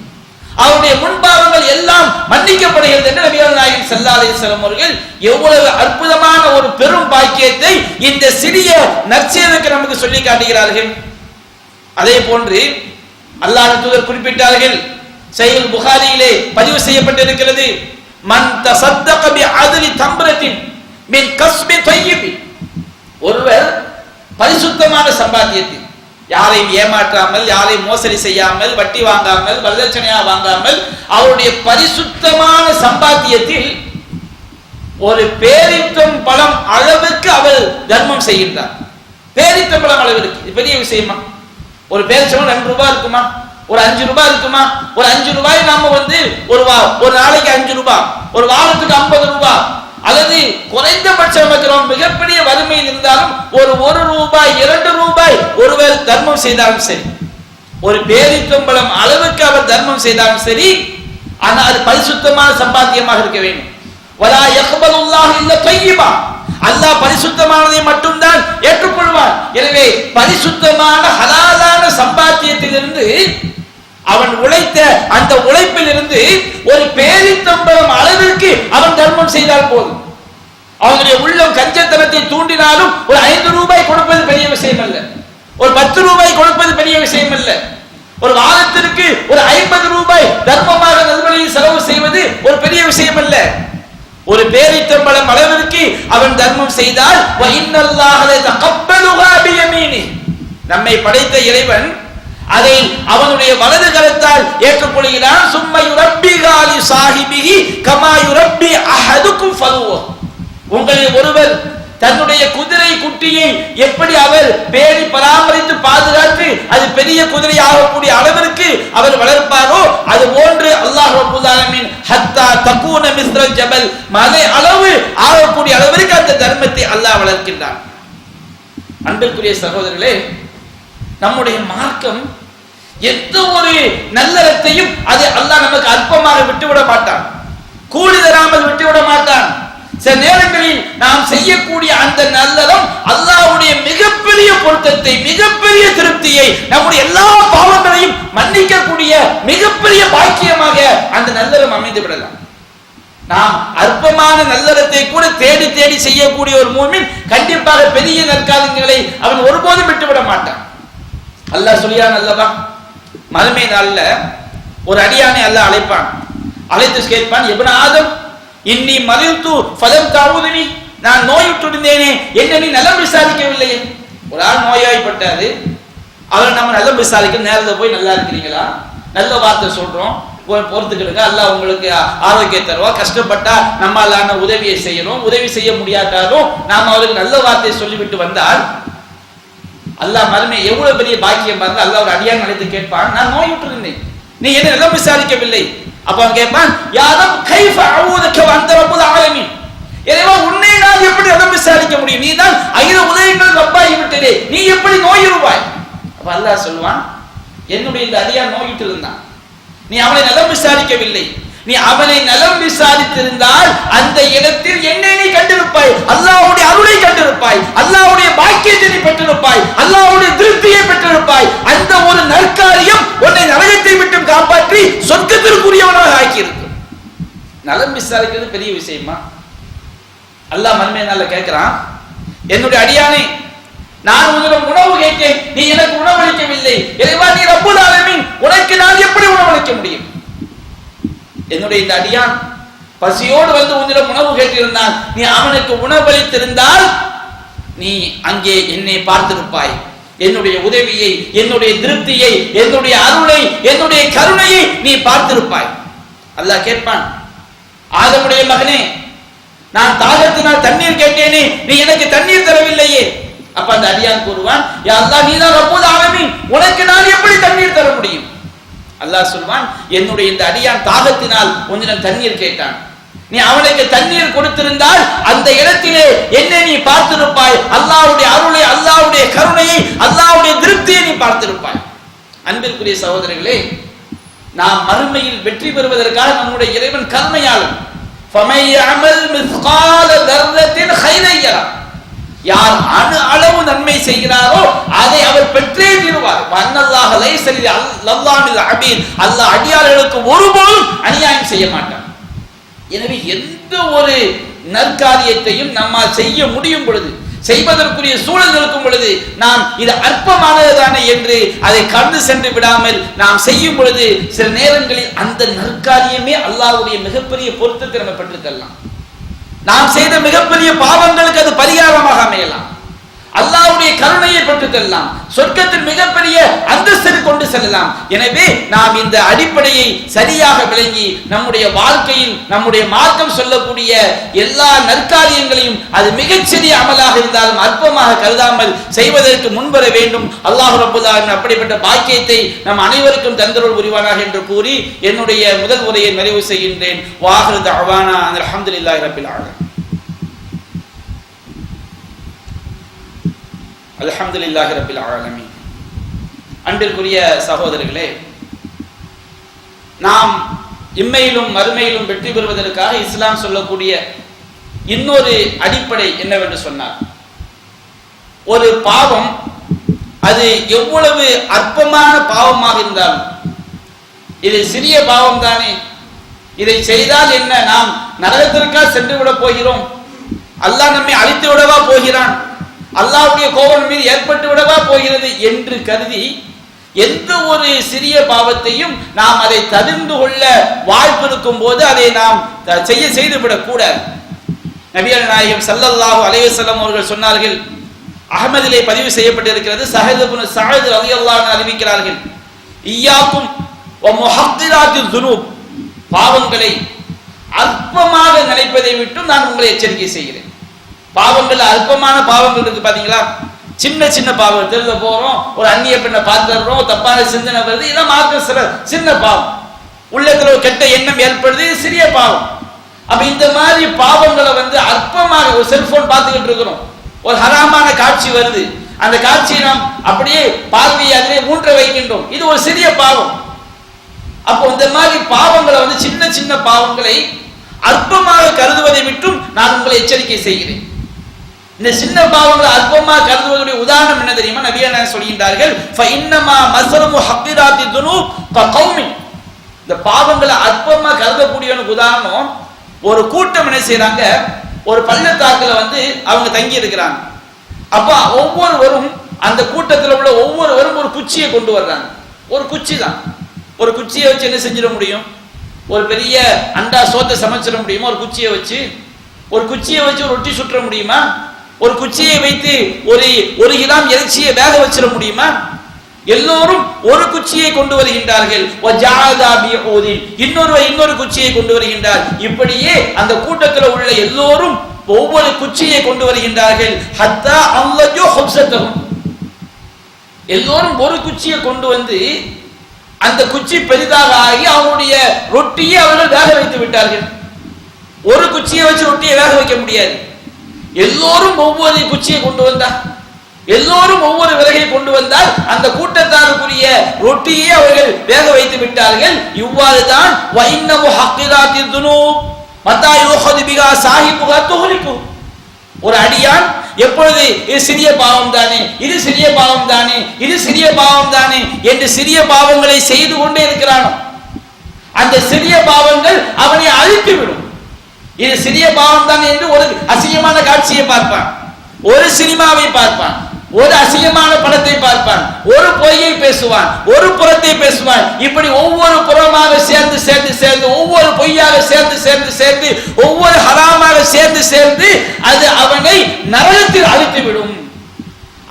அவருடைய முன்பாவங்கள் எல்லாம் மன்னிக்கப்படுகிறது என்று நபிகள் நாயகம் ஸல்லல்லாஹு அலைஹி வஸல்லம் அவர்கள் எவ்வளவு அற்புதமான ஒரு பெரும் பாக்கியத்தை இந்த சிறிய நற்செய்திக்கு நமக்கு சொல்லி காட்டுகிறார்கள். அதே போன்று அல்லாஹ்வின் தூதர் குறிப்பிட்டார்கள், சஹீஹ் புகாரியிலே பதிவு செய்யப்பட்டிருக்கிறது, மன் தஸத்தக பிஅத்லி தம்ரத்தின் மின் கஸ்பி தய்யிப், ஒருவர் பரிசுத்தமான சம்பாத்தியத்தில் யாரையும் ஏமாற்றாமல், யாரையும் மோசடி செய்யாமல், வட்டி வாங்காமல், வரதட்சணையா வாங்காமல் அவருடைய பரிசுத்தமான சம்பாத்தியத்தில் ஒரு பேரித்தம் பழம் அளவுக்கு அவர் தர்மம் செய்கின்றார். பேரித்தம் பழம் அளவிற்கு, இது பெரிய விஷயமா? ஒரு பேரிச்சம்பழம் 2 ரூபாய் இருக்குமா? ஒரு 5 ரூபாய் இருக்குமா? ஒரு 5 ரூபாய் நாம ஒரு நாளைக்கு 5 ரூபாய், ஒரு வாரத்துக்கு 50 ரூபாய், அல்லது குறைந்தபட்சம் நமக்கு மிகப்பெரிய வறுமையில் இருந்தாலும் ஒரு ரூபாய் 2 ரூபாய் ஒருவர் தர்மம் செய்தாலும் சரி, ஒரு பேரித்தம்பழம் அளவுக்கு அவர் தர்மம் செய்தாலும் சரி, ஆனால் அது பரிசுத்தமான சம்பாத்தியமாக இருக்க வேண்டும். வலா யக்பலுல்லாஹு இல்லா தய்யிபா, அல்லாஹ் பரிசுத்தமானதை மட்டும்தான் ஏற்றுக்கொள்வார். எனவே பரிசுத்தமான ஹலாலான சம்பாத்தியத்திலிருந்து அவன் உழைத்த அந்த உழைப்பில் இருந்து ஒரு பேரித்தம்பழம் அளவிற்கு அவன் தர்மம் செய்தால் போதும். அவனுடைய உள்ளம் கஞ்சத்தனத்தை தூண்டினாலும் ஒரு 5 ரூபாய் கொடுப்பது பெரிய விஷயம் அல்ல, ஒரு 10 ரூபாய் கொடுப்பது பெரிய விஷயம் அல்ல, ஒரு வாரத்திற்கு ஒரு 50 ரூபாய் தர்மமாக நல்வழியில் செலவு செய்வது ஒரு பெரிய விஷயம் அல்ல. ஒரு பேரித்தம்பழம் அளவிற்கு அவன் தர்மம் செய்தால் நம்மை படைத்த இறைவன் அதை அவனுடைய வலது கரத்தால் ஏற்றுக்கொள்கிறான். சும்ம யுரப்பி காலி சாஹிபிஹி கமா யுரப்பி அஹதுக்கும் ஃபலுவ, உங்களில் ஒருவர் தன்னுடைய குதிரை குட்டியை எப்படி அவர் பேணி பராமரித்து பாதுகாத்து அது பெரிய குதிரை ஆகக்கூடிய அளவிற்கு அவர் வளர்ப்பாரோ அது போன்று அல்லாஹ் ரப்பல் ஆலமீன் ஹத்தா தகூன மிஸ்ரல் ஜபல், மலை அளவு ஆகக்கூடிய அளவிற்கு அந்த தர்மத்தை அல்லாஹ் வளர்க்கின்றான். அன்பிற்குரிய சகோதரர்களே, நம்முடைய மார்க்கம் எந்த ஒரு நல்லறத்தையும் அதை அல்லாஹ் நமக்கு அற்பமாக விட்டுவிட மாட்டான், கூலி தராமல் விட்டுவிட மாட்டான். சில நேரங்களில் நாம் செய்யக்கூடிய அந்த நல்லறம் அல்லாஹ்வுடைய மிகப்பெரிய பொருத்தத்தை, மிகப்பெரிய திருப்தியை, நம்முடைய எல்லா பாவங்களையும் மன்னிக்கக்கூடிய மிகப்பெரிய பாக்கியமாக அந்த நல்லறம் அமைந்து விடலாம். நாம் அற்பமான நல்லறத்தை கூட தேடி தேடி செய்யக்கூடிய ஒரு மூமின் கண்டிப்பாக பெரிய நற்காரியங்களை அவன் ஒருபோதும் விட்டுவிட மாட்டான். அல்லாஹ் சொல்லியான் அல்லவா, மறுமை நாள்ல ஒரு அடியானை அல்லாஹ் அழைப்பான், அழைத்து கேட்பான், இப்ன ஆதம் இன்னி மரித்து ஃபலம் தஊதுனி, நான் நோயுற்றிருந்தேனே, என்ன நீ நலம் விசாரிக்கவில்லையே. ஒரு ஆள் நோயாய்ப்பட்டாரு, அவர் நம்ம நலம் விசாரிக்க நேரத்தில் போய் நல்லா இருக்கிறீங்களா, நல்ல வார்த்தை சொல்றோம், பொறுத்துக்கிடுங்க, அல்லாஹ் உங்களுக்கு ஆரோக்கியம் தருவா, கஷ்டப்பட்டா நம்மளான உதவியை செய்யணும், உதவி செய்ய முடியாட்டாலும் நாம் அவருக்கு நல்ல வார்த்தையை சொல்லிவிட்டு வந்தால் அல்லாஹ் மறுமை எவ்வளவு பெரிய பாக்கியம் பாருங்க. அல்லாஹ் ஒரு அடியான் அழைத்து கேட்பான், நான் நோயுற்றிருந்தேன், நீ என்ன நலம் விசாரிக்கவில்லை. அப்ப அவன் கேட்பான், யாரம் கைஃப அஊதுக வஅன்த ரப்புல் ஆலமீன், இறைவா உன்னை நான் எப்படி நலம் விசாரிக்க முடியும், நீ தான் 5 உதவிகள் ரப்பாகி விட்டதே, நீ எப்படி நோயுறுவாய். அப்ப அல்லாஹ் சொல்வான், என்னுடைய இந்த அடியான் நோயிட்டு இருந்தான், நீ அவனை நலம் விசாரிக்கவில்லை, நீ அவனை நலம் விசாரித்திருந்தால் அந்த இடத்தில் என்னை நீ கண்டிருப்பாய், அல்லாஹ்வுடைய அருளை கண்டிருப்பாய், அல்லாஹ்வுடைய பாக்கியத்தை நீ பெற்றிருப்பாய், அல்லாஹ்வுடைய திருப்தியை பெற்றிருப்பாய். அந்த ஒரு நற்காரியம் உன்னை நரகத்தை விட்டு காப்பாற்றி சொர்க்கத்திற்குரியவனாக ஆக்கியிருக்கும். நலம் விசாரிக்கிறது பெரிய விஷயமா? அல்லாஹ் மறுமை நாள்ல கேட்கிறான், என்னுடைய அடியானே, நான் உன்னிடம் உணவு கேட்டேன், நீ எனக்கு உணவளிக்கவில்லை, இறைவா நீ ரப்புல் ஆலமீன், உனக்கு நான் எப்படி உணவளிக்க முடியும்? என்னுடைய இந்த அடியான் பசியோடு வந்து உன்னிடம் உணவு கேட்டிருந்தான், நீ அவனுக்கு உணவளித்திருந்தால் நீ அங்கே என்னை பார்த்திருப்பாய், என்னுடைய உதவியை, என்னுடைய திருப்தியை, என்னுடைய அருளை, என்னுடைய கருணையை நீ பார்த்திருப்பாய். அல்லாஹ் கேட்பான், ஆதமுடைய மகனே, நான் தாகத்தினால் தண்ணீர் கேட்டேனே, நீ எனக்கு தண்ணீர் தரவில்லையே, அப்ப அந்த அடியான் கூறுவான், யா அல்லாஹ் நீதான் ரப்புல் ஆலமீன், உனக்கு நான் எப்படி தண்ணீர் தர முடியும்? அல்லாஹ் சொல்வான், என்னுடைய இந்த அடியான் தாகத்தினால் கொஞ்சம் தண்ணீர் கேட்டான், நீ அவனுக்கு தண்ணீர் கொடுத்திருந்தால் அந்த இடத்திலே என்னை நீ பார்த்திருப்பாய், அல்லாஹ்வுடைய அருளை, அல்லாஹ்வுடைய கருணையை, அல்லாஹ்வுடைய திருப்தியை நீ பார்த்திருப்பாய். அன்பிற்குரிய சகோதரர்களே, நாம் மறுமையில் வெற்றி பெறுவதற்காக நம்முடைய இறைவன் கருணையாளன். ஃபமையஅமல் மிஸ்கால தர்ரத்தின் கைரன் யரா, யார் அணு அளவு நன்மை செய்கிறாரோ அதை அவர் பெற்றே தீருவார். வன்னல்லாஹ லைஸ லில்லாஹில் அபீத், அல்லாஹ் அடியார்களுக்கு ஒருபோதும் அநியாயம் செய்ய மாட்டான். எனவே எந்த ஒரு நற்காரியத்தையும் நம்மால் செய்ய முடியும் பொழுது, செய்வதற்குரிய சூழல் இருக்கும் பொழுது, நாம் இது அற்பமானதுதானே என்று அதை கடந்து சென்று விடாமல் நாம் செய்யும் பொழுது சில நேரங்களில் அந்த நற்காரியமே அல்லாஹ்வுடைய மிகப்பெரிய பொருத்தத்தை நம்ம பெற்றுத்தரலாம். நாம் செய்த மிகப்பெரிய பாவங்களுக்கு அது பரிகாரமாக அமையலாம். அல்லாஹ்வுடைய கருணையை பெற்றுத்தரலாம், சொர்க்கத்தில் மிகப்பெரிய அந்தஸ்தை கொண்டு செல்லலாம். எனவே நாம் இந்த அடிப்படையை சரியாக விளங்கி நம்முடைய வாழ்க்கையில் நம்முடைய மார்க்கம் சொல்லக்கூடிய எல்லா நற்காரியங்களையும் அது மிகச்சிறிய அமலாக இருந்தாலும் அற்பமாக கருதாமல் செய்வதற்கு முன்வர வேண்டும். அல்லாஹ் ரப்பல் ஆலமீன் அப்படிப்பட்ட பாக்கியத்தை நம் அனைவருக்கும் தந்தருள் புரிவானாக என்று கூறி என்னுடைய முதல் உரையை நிறைவு செய்கின்றேன். வாஹிரு தஅவானா அல்ஹம்துலில்லாஹி ரப்பில் ஆலமீன். அல்ஹம்துலில்லாஹி ரப்பில் ஆலமீன். அன்பிற்குரிய சகோதரர்களே, நாம் இம்மையிலும் மறுமையிலும் வெற்றி பெறுவதற்காக இஸ்லாம் சொல்லக்கூடிய இன்னொரு அடிப்படை என்னவென்று சொன்னார், ஒரு பாவம் அது எவ்வளவு அற்பமான பாவமாக இருந்தாலும், இது சிறிய பாவம் தானே, இதை செய்தால் என்ன, நாம் நரகத்திற்காக சென்று விட போகிறோம், அல்லாஹ் நம்மை அழித்து விடவா போகிறான், அல்லாஹ்வுடைய கோபம் மீது ஏற்பட்டு விடவா போகிறது என்று கருதி எந்த ஒரு சிறிய பாவத்தையும் நாம் அதை தவிர்த்து கொள்ள வாய்ப்பு இருக்கும் போது அதை நாம் செய்துவிடக் கூடாது. நபிகள் நாயகம் ஸல்லல்லாஹு அலைஹி வஸல்லம் அவர்கள் சொன்னார்கள், அஹ்மதிலே பதிவு செய்யப்பட்டிருக்கிறது, ஸஹீஹ் இப்னு ஸஅத் ரலியல்லாஹு அன்ஹு அறிவிக்கிறார்கள், இய்யாக்கும் வ முஹத்திராத்தில் துனூப், பாவங்களை அற்பமாக நினைப்பதை விட்டு நான் உங்களை எச்சரிக்கை செய்கிறேன். பாவங்கள் அற்பமான பாவங்கள் இருக்கு பாத்தீங்களா, சின்ன சின்ன பாவம், தெருல போறோம், ஒரு அந்நிய பெண்ணை பார்த்துறோம், தப்பான சிந்தனை வருது, இதெல்லாம் மார்க்க சின்ன பாவம், உள்ளத்துல ஒரு கெட்ட எண்ணம் ஏற்படுது, சிறிய பாவம். அப்ப இந்த மாதிரி பாவங்களை அற்பமாக, ஒரு செல்போன் பார்த்துக்கிட்டு இருக்கிறோம், ஒரு ஹராமான காட்சி வருது, அந்த காட்சியை நாம் அப்படியே பார்வையை அதிலே ஊன்ற வைக்கின்றோம், இது ஒரு சிறிய பாவம். அப்போ இந்த மாதிரி பாவங்களை சின்ன சின்ன பாவங்களை அற்பமாக கருதுவதை விட்டும் நான் உங்களை எச்சரிக்கை செய்கிறேன். இந்த சின்ன பாவங்களை அற்பமாக கருதுவதுடைய உதாரணம் என்ன தெரியுமா? நபிகள் சொல்கின்றார்கள், ஃபஇன்னமா மஸலமு ஹக்கிராத்தி துனூப் ககௌமின், இந்த பாவங்களை அற்பமா கருதக்கூடியவனுக்கு உதாரணம், ஒரு கூட்டம் என்ன செய்யறாங்க, ஒரு பள்ளத்தாக்குல அவங்க தங்கி இருக்கிறாங்க. அப்ப ஒவ்வொருவரும் அந்த கூட்டத்தில் உள்ள ஒவ்வொருவரும் ஒரு குச்சியை கொண்டு வர்றாங்க. ஒரு குச்சி தான், ஒரு குச்சியை வச்சு என்ன செஞ்சிட முடியும், ஒரு பெரிய அண்டா சோத்தை சமைச்சிட முடியுமா? ஒரு குச்சியை வச்சு ஒரு ரொட்டி சுற்ற முடியுமா? ஒரு குச்சியை வைத்து ஒரு கிராம் இறைச்சியை வேக வச்சிட முடியுமா? எல்லோரும் ஒரு குச்சியை கொண்டு வருகின்றார்கள். இன்னொரு குச்சியை கொண்டு வருகின்றார். இப்படியே அந்த கூட்டத்தில் உள்ள எல்லோரும் ஒவ்வொரு குச்சியை கொண்டு வருகின்றார்கள். ஹத்தா அல்லஜு ஹப்ஸத்தஹும், எல்லோரும் ஒரு குச்சியை கொண்டு வந்து அந்த குச்சி பெரிதாக ஆகி அவருடைய ரொட்டியை அவர்கள் வேக வைத்து விட்டார்கள். ஒரு குச்சியை வச்சு ரொட்டியை வேக வைக்க முடியாது. எல்லோரும் ஒவ்வொரு குச்சியை கொண்டு வந்தார், எல்லோரும் ஒவ்வொரு விறகை கொண்டு வந்தால் அந்த கூட்டத்தாருக்குரிய ரொட்டியை அவர்கள் வேக வைத்து விட்டார்கள். இவ்வாறு தான் வைன்னமு ஹக்கிராத்தின் துனூப் மத்தா யூஹது பிகா சாஹிபுஹா துஹ்லிகு, ஒரு அடியான் எப்பொழுது இது சிறிய பாவம் தானே, இது சிறிய பாவம் தானே, இது சிறிய பாவம் தானே என்று சிறிய பாவங்களை செய்து கொண்டே இருக்கிறானோ, அந்த சிறிய பாவங்கள் அவனை அழித்துவிடும். இது சிறிய பாவம் தான் என்று ஒரு அசிங்கமான காட்சியை பார்ப்பான், ஒரு சினிமாவை பார்ப்பான், ஒரு அசிங்கமான படத்தை பார்ப்பான், ஒரு பொய்யை பேசுவான், ஒரு புறத்தை பேசுவான். இப்படி ஒவ்வொரு புறமாக சேர்ந்து சேர்ந்து சேர்ந்து, ஒவ்வொரு பொய்யாக சேர்ந்து சேர்ந்து சேர்ந்து, ஒவ்வொரு ஹராமாக சேர்ந்து சேர்ந்து அது அவனை நரகத்தில் அழித்துவிடும்,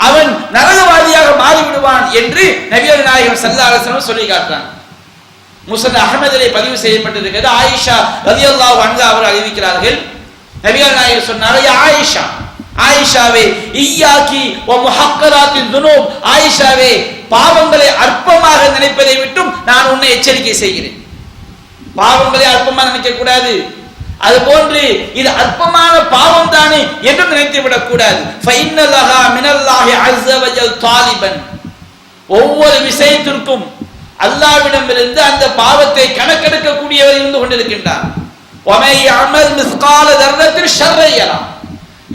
அவன் நரகவாதியாக மாறிவிடுவான் என்று நபிகள் நாயகம் ஸல்லல்லாஹு அலைஹி வஸல்லம் சொல்லி காட்டுறான். முஸ்னத் அஹ்மதிலே பதிவு செய்யப்பட்டிருக்கிறது. ஆயிஷா ரலியல்லாஹு அன்ஹா அவர்கள் அறிவிக்கிறார்கள், நபிகள் நாயகம் சொன்னார்கள், யா ஆயிஷா ஆயிஷாவே இய்யாக்கி வ முஹக்கராத்தின் துனூப், ஆயிஷாவே பாவங்களை அற்பமாக நினைப்பதை விட்டும் நான் உன்னை எச்சரிக்கை செய்கிறேன். பாவங்களை அற்பமாக நினைக்க கூடாது. அது போன்று இது அற்பமான பாவம் தானே என்று நினைத்து விடக் கூடாது. ஃபைன்னலஹா மினல்லாஹி அஸ்ஸ வஜல் தாலிபன், ஒவ்வொரு விஷயத்திற்கும் அல்லாஹ்விடமிருந்து அந்த பாவத்தை கணக்கெடுக்கக்கூடியவர் இருந்து கொண்டிருக்கின்றார். வமை யஅமல் மிஸ்கால தர்ரத்தின் ஷர்ரை யரா,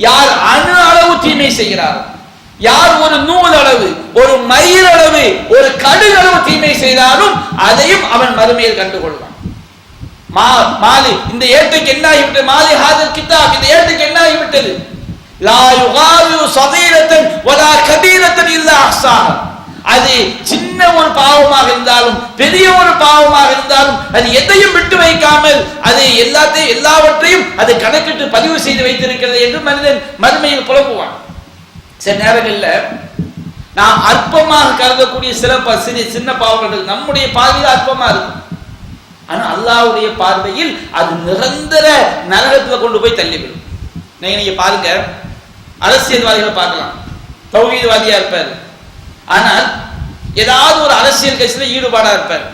யார் அணு அளவு தீமை செய்கிறார், யார் ஒரு நூல் அளவு, ஒரு மயில் அளவு, ஒரு கடுகு அளவு தீமை செய்தாலும் அதையும் அவன் மறுமையில் கண்டுகொள்வான். மாலி, இந்த ஏட்டுக்கு என்ன ஆகிவிட்டது? மாலி ஹாதல் கிதாப், இந்த ஏட்டுக்கு என்ன ஆகிவிட்டது? லா யுகாரு சதீரத்தன் வலா கபீரத்தன் இல்லா அஹ்சாஹா, அது சின்ன ஒரு பாவமாக இருந்தாலும் பெரிய ஒரு பாவமாக இருந்தாலும் அது எதையும் விட்டு வைக்காமல் அது எல்லாவற்றையும் அது கணக்கிட்டு பதிவு செய்து வைத்திருக்கிறது என்று மனிதன் மறுமையில் புலம்புவான். சில நேரங்களில் நாம் அற்பமாக கருதக்கூடிய சின்ன பாவங்கள் நம்முடைய பார்வையில் அற்பமா இருக்கும். ஆனா அல்லாஹ்வுடைய பார்வையில் அது நிரந்தர நரகத்தில் கொண்டு போய் தள்ளிவிடும். நீங்க பாருங்க, அரசியல்வாதிகளை பார்க்கலாம், தௌஹீத்வாதியா இருப்பார், ஆனால் ஏதாவது ஒரு அரசியல் கட்சியில் ஈடுபாடா இருப்பார்.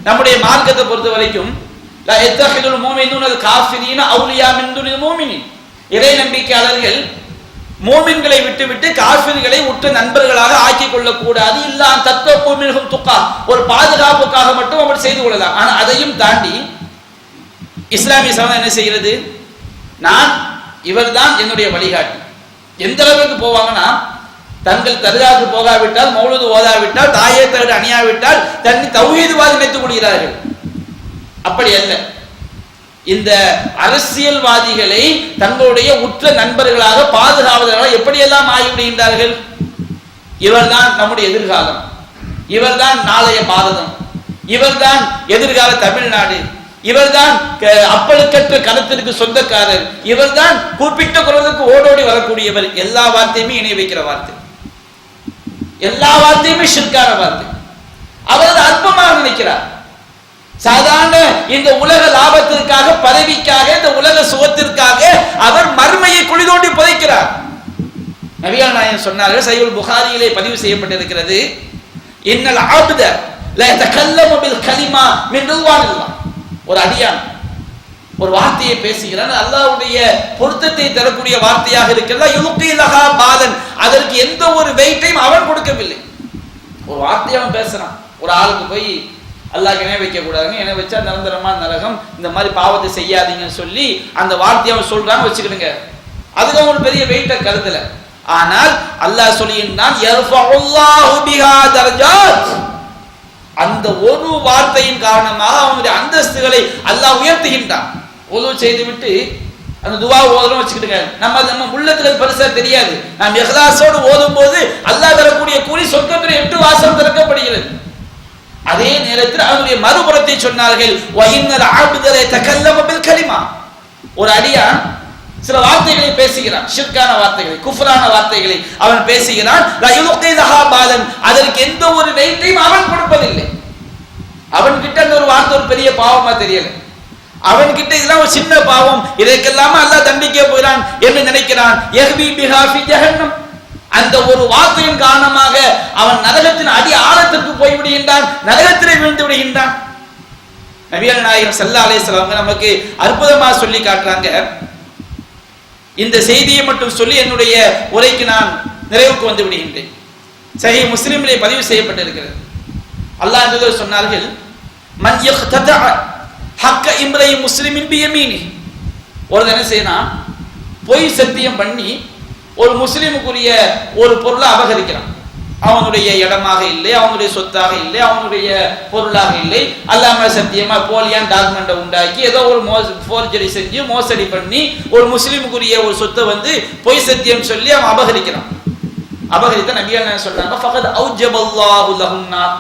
நம்முடைய மார்க்கத்தை பொறுத்த வரைக்கும் லா யத்தஹிதுல் முஃமினூனல் காஃபிரீன அவுலியா மின் துனில் முஃமினீன், இறை நம்பிக்கையாளர்கள் மோமின்களை விட்டுவிட்டு காஃபிர்களை உற்ற நண்பர்களாக ஆக்கிக் கொள்ளக்கூடாது. இல்லா தத்தப்பு மின்ஹும் துக்கா, ஒரு பாதுகாப்புக்காக மட்டும் அவர் செய்து கொள்ளலாம். ஆனால் அதையும் தாண்டி இஸ்லாமிய சமூகம் என்ன செய்கிறது? நான் இவர்தான் என்னுடைய வழிகாட்டி. எந்த அளவுக்கு போவாங்கன்னா, தங்கள் தர்காவுக்கு போகாவிட்டால், மௌலூது ஓதாவிட்டால், தாயே தகடு அணியாவிட்டால் தன்னை தௌஹீத்வாதி நினைத்துக் கொள்கிறார்கள். அப்படி அல்ல. இந்த அரசியல்வாதிகளை தங்களுடைய உற்ற நண்பர்களாக பாதுகாவலர்களாக எப்படியெல்லாம் ஆகிவிடுகின்றார்கள். இவர்தான் நம்முடைய எதிர்காலம், இவர்தான் நாளைய பாரதம், இவர்தான் எதிர்கால தமிழ்நாடு, இவர்தான் அப்பழுக்கற்ற கருத்திற்கு சொந்தக்காரர், இவர்தான் குறிப்பிட்ட குரலுக்கு ஓடோடி வரக்கூடியவர். எல்லா வார்த்தையுமே இணை வைக்கிற வார்த்தை, எல்லா வார்த்தையுமே ஷிர்கான வார்த்தை. அவர் அற்பமாக நினைக்கிறார். சாதாரண இந்த உலக லாபத்திற்காக, பதவிக்காக, இந்த உலக சுகத்திற்காக அவர் மர்மையை குழி தோண்டி புதைக்கிறார். நபிகள் நாயகம் சொன்னார்கள், சஹீஹுல் புகாரியிலே பதிவு செய்யப்பட்டிருக்கிறது, இன்னல் அப்த லா யதகல்லமு பில் கலிமா மின் ரிضوانில்லாஹ், ஒரு அடியான் ஒரு வார்த்தையை பேசுகிறான், அல்லாஹ்வுடைய பொருத்தத்தை தரக்கூடிய வார்த்தையாக இருக்கிறதா, யுல்கி லஹா பாதன், அதற்கு எந்த ஒரு வெயிட்டையும் அவன் கொடுக்கவில்லை. ஒரு வார்த்தையை அவன் பேசுறான். ஒரு ஆளுக்கு போய் அல்லாஹ் இணை வைக்க கூடாதுங்க, இணை வச்சா நிரந்தரமான நரகம், இந்த மாதிரி பாவத்தை செய்யாதீங்கன்னு சொல்லி அந்த வார்த்தையை அவன் சொல்றான்னு வச்சுக்கிடுங்க, அதுக்கு ஒரு பெரிய வெயிட்டை கருதல. ஆனால் அல்லாஹ் சொல்லியிருந்தான், யர்ஃபஉல்லாஹு பிஹா தரஜாத், அந்த ஒரு வார்த்தையின் காரணமாக அவனுடைய அந்தஸ்துகளை அல்லாஹ் உயர்த்துகின்றான். உது செய்து விட்டு அந்த துவா ஓதுறோம் வச்சுக்கிட்டுங்க, நம்ம உள்ளத்துல பெருசா தெரியாது. நாம் இஹ்லாஸோடு ஓதும் போது அல்லாஹ் தரக்கூடிய கூலி சொர்க்கத்தில் 8 வாசல் திறக்கப்படுகிறது. அதே நேரத்தில் அவனுடைய மறுபுறத்தை சொன்னார்கள், வஇன்னல் அப்த யதகல்லமு பில் கலிமா, ஒரு அடியான் சில வார்த்தைகளை பேசுகிறான், ஷிர்கான வார்த்தைகளை, குஃப்ரான வார்த்தைகளை அவன் பேசுகிறான். லா யுல்கி லஹா பாலன், அதற்கு எந்த ஒரு வெயிட்டையும் அவன் கொடுப்பதில்லை. அவன் கிட்ட அந்த ஒரு வார்த்தை ஒரு பெரிய பாவமா தெரியல, அவன் கிட்ட இதெல்லாம் ஒரு சின்ன பாவம், இதற்கெல்லாம அல்லாஹ் தண்டிக்க போகிறான் என்று நினைக்கிறான். யஹ்பி பிஹா ஃபி ஜஹன்னம், அந்த ஒரு வார்த்தையின் காரணமாக அவன் நரகத்தின் அடி ஆழத்திற்கு போய் விடுகின்றான், நரகத்திலே விழுந்து விடுகின்றான். நபிகள் நாயகம் ஸல்லல்லாஹு அலைஹி வஸல்லம் நமக்கு அற்புதமா சொல்லி காட்டுறாங்க. இந்த செய்தியை மட்டும் சொல்லி என்னுடைய உரைக்கு நான் நிறைவுக்கு வந்து விடுகின்றேன். சஹீஹ் முஸ்லிமிலே பதிவு செய்யப்பட்டிருக்கிறது. அல்லாஹ் தூதர் சொன்னார்கள், மன் யக்ததஅ ஹக்க இம்ரை முஸ்லிமின் பியமீனி, ஒரு என்ன செய்யணும், பொய் சத்தியம் பண்ணி ஒரு முஸ்லிமுக்குரிய ஒரு பொருளை அபகரிக்கிறான். அவனுடைய இடமாக இல்லை, அவனுடைய சொத்தாக இல்லை, அவனுடைய பொருளாக இல்லை, அல்லாம சத்தியமா போலியான் டாக்குமெண்ட்டை உண்டாக்கி ஏதோ ஒரு ஃபோர்ஜரி செஞ்சு மோசடி பண்ணி ஒரு முஸ்லிமுக்குரிய ஒரு சொத்தை வந்து பொய் சத்தியம் சொல்லி அவன் அபகரிக்கிறான். அபகரித்த நபிகள் என்ன சொல்றாங்க, ஃபகத் அவ்ஜபல்லாஹு லஹுன் நார்,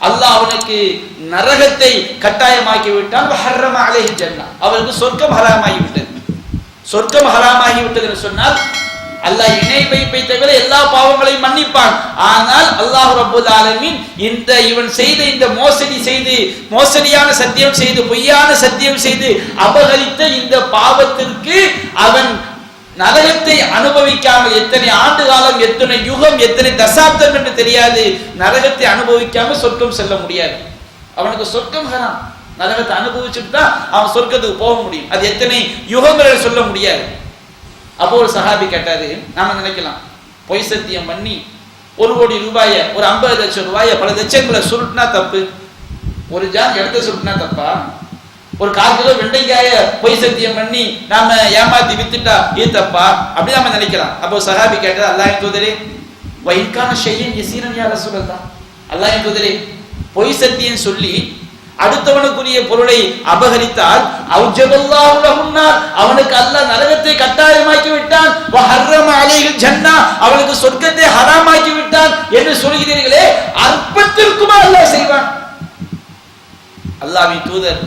அல்லாஹ் அவனுக்கு நரகத்தை கட்டாயமாக்கி விட்டான். வஹர்ரம அலைஹி ஜன்னah, அவருக்கு சொர்க்கம் ஹராமாகி விட்டது. சொர்க்கம் ஹராமாகி விட்டது என்று சொன்னால் அல்லாஹ் இணை வைப்பை தவிர எல்லா பாவங்களையும் மன்னிப்பான். ஆனால் அல்லாஹ் ரப்பல் ஆலமீன் இவன் செய்த இந்த மோசடியான சத்தியம் செய்து, பொய்யான சத்தியம் செய்து அபகரித்த இந்த பாவத்திற்கு அவன் நரகத்தை அனுபவிக்காமல் எத்தனை ஆண்டு காலம், எத்தனை யுகம், எத்தனை தசாப்தம் என்று தெரியாது, நரகத்தை அனுபவிக்காமல் சொர்க்கம் செல்ல முடியாது. அவனுக்கு சொர்க்கம் ஹராம். நரகத்தை அனுபவிச்சுட்டு தான் அவன் சொர்க்கத்துக்கு போக முடியும். அது எத்தனை யுகங்கள் சொல்ல முடியாது. அப்போ ஒரு சஹாபி கேட்டாரு, நாம நினைக்கலாம் பொய் சத்தியம் பண்ணி 1 கோடி ரூபாயை, ஒரு 50 லட்சம் ரூபாயை, பல லட்சங்களை சுருட்டினா தப்பு, ஒரு ஜான் இடத்த சுருட்டினா தப்பா? ஒரு 1/4 கிலோ வெண்டைக்காய பொய் சத்தியம் பண்ணி நாம ஏமாத்தி வித்துட்டா இது தப்பா? அப்படி நாம நினைக்கலாம். அப்போ சஹாபி கேட்டார், அல்லாஹ்வின் தூதரே, வைன்கான ஷையன் யஸீரன் யா ரசூலல்லாஹ், அல்லாஹ்வின் தூதரே, பொய் சத்தியம் சொல்லி அடுத்தவனுக்குரிய பொருளை அபகரித்தால் அவுஜபல்லாஹு லஹுன்னார், அவனுக்கு அல்லாஹ் நரகத்தை கட்டாயமாக்கி விட்டான், வ ஹர்ரம அலைஹில் ஜன்னah, அவனுக்கு சொர்க்கத்தை ஹராமாக்கி விட்டான் என்று சொல்கிறீர்களே, அற்பத்திற்குமா அல்லாஹ் செய்வான்? அல்லாஹ்வின் தூதர்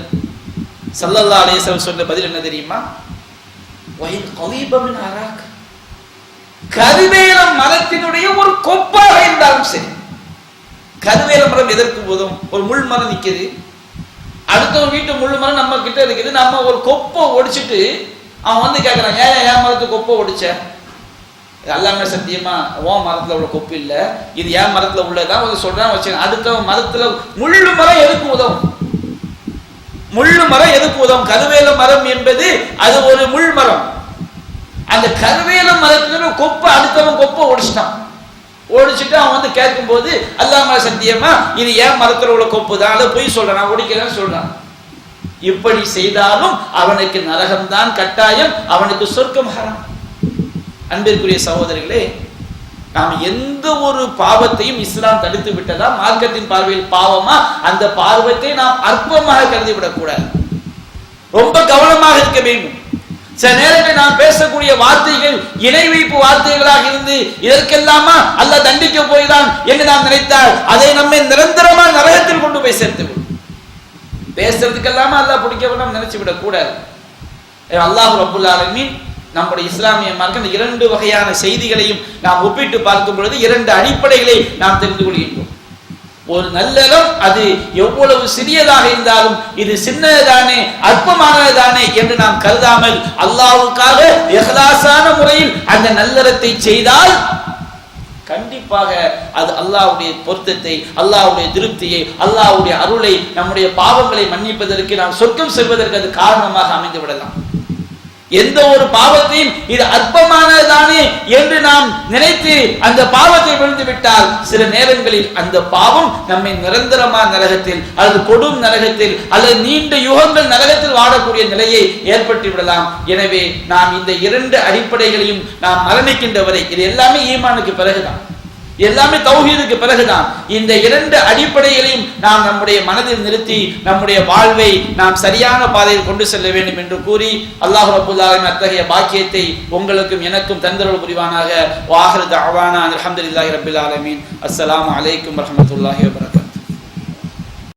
ஸல்லல்லாஹு அலைஹி வஸல்லம் சொன்ன பதில் என்ன தெரியுமா? வஹின் கலீப மின் அராக், கருவேலம் மரத்தினுடைய ஒரு கொப்பாக இருந்தாலும் சரி. கருவேல மரம் எதற்கு போதும்? ஒரு முள் மரம் நிக்குது, அடுத்தவங்க வீட்டு முள் மரம் நம்ம கிட்ட இருக்குது, நம்ம ஒரு கொப்பை ஒடிச்சிட்டு அவன் வந்து கேட்கறான், ஏன் மரத்துக்கு கொப்பை ஒடிச்ச? எல்லாமே சத்தியமா உன் மரத்துல உள்ள கொப்பு இல்ல, இது என் மரத்துல உள்ளதான் வந்து சொல்றான் வச்சு. அடுத்தவன் மரத்துல முள்ளு மரம் எதுக்கு உதவும்? முள்ளு மரம் எதுக்கு உதவும்? கருவேல மரம் என்பது அது ஒரு முள் மரம். அந்த கருவேல மரத்துல கொப்பை அடுத்தவன் கொப்பை ஒடிச்சிட்டான். ஓடிச்சுட்டு அவன் வந்து கேட்கும் போது, அல்லாஹ் சத்தியமா இது ஏன் மரத்துல உள்ள கொப்பு தான், அதை போய் சொல்றான், நான் ஓடிக்கிறேன்னு சொல்றான். இப்படி செய்தாலும் அவனுக்கு நரகம்தான் கட்டாயம், அவனுக்கு சொர்க்கம் ஹராம். அன்பிற்குரிய சகோதரிகளே, நாம் எந்த ஒரு பாவத்தையும் இஸ்லாம் தடுத்து விட்டதா? மார்க்கத்தின் பார்வையில் பாவமா? அந்த பாவத்தை நாம் அற்பமாக கருதிவிடக் கூடாது, ரொம்ப கவனமாக இருக்க வேண்டும். சில நேரத்தில் நாம் பேசக்கூடிய வார்த்தைகள் இணை வைப்பு வார்த்தைகளாக இருந்து இதற்கெல்லாமா அல்லாஹ் தண்டிக்க போய்தான் என்று நாம் நினைத்தால் அதை நம்மை நிரந்தரமா நரகத்தில் கொண்டு போய் சேர்த்து விடும். பேசுறதுக்கெல்லாமா அல்லாஹ் பிடிக்க நாம் நினைச்சு விடக் கூடாது. அல்லாஹ் ரப்புல் ஆலமீன் நம்முடைய இஸ்லாமிய மார்க்கம் இந்த 2 வகையான செய்திகளையும் நாம் ஒப்பிட்டு பார்க்கும் பொழுது 2 அடிப்படைகளை நாம் தெரிந்து கொள்கின்றோம். ஒரு நல்லறம் அது எவ்வளவு சிறியதாக இருந்தாலும் இது சின்னதானே, அற்பமானதானே என்று நாம் கருதாமல் அல்லாஹ்வுக்காக இஹ்லாஸான முறையில் அந்த நல்லறத்தை செய்தால் கண்டிப்பாக அது அல்லாஹ்வுடைய பொருத்தத்தை, அல்லாஹ்வுடைய திருப்தியை, அல்லாஹ்வுடைய அருளை, நம்முடைய பாவங்களை மன்னிப்பதற்கு, நாம் சொர்க்கம் செல்வதற்கு அது காரணமாக அமைந்து விடலாம். எந்த ஒரு பாவத்தையும் இது அற்பமானதானே என்று நாம் நினைத்து அந்த பாவத்தை விழுந்து விட்டால் சில நேரங்களில் அந்த பாவம் நம்மை நிரந்தரமான நரகத்தில் அல்லது கொடும் நரகத்தில் அல்லது நீண்ட யுகங்கள் நரகத்தில் வாடக்கூடிய நிலையை ஏற்பட்டு விடலாம். எனவே நாம் இந்த 2 அடிப்படைகளையும் நாம் மரணிக்கின்ற வரை, இது எல்லாமே ஈமானுக்கு பிறகுதான், எல்லாமே தௌஹீதுக்கு பிறகுதான், இந்த 2 அடிப்படைகளையும் நாம் நம்முடைய மனதில் நிறுத்தி நம்முடைய வாழ்வை நாம் சரியான பாதையில் கொண்டு செல்ல வேண்டும் என்று கூறி அல்லாஹ் ரப்பல் ஆலமீன் அத்தகைய பாக்கியத்தை உங்களுக்கும் எனக்கும் தந்தருள் புரிவானாக. வ ஆகிரு தஅவானா அல்ஹம்துலில்லாஹி ரப்பில் ஆலமீன். அஸ்ஸலாமு அலைக்கும் வரஹ்மத்துல்லாஹி வபரகாத்துஹு.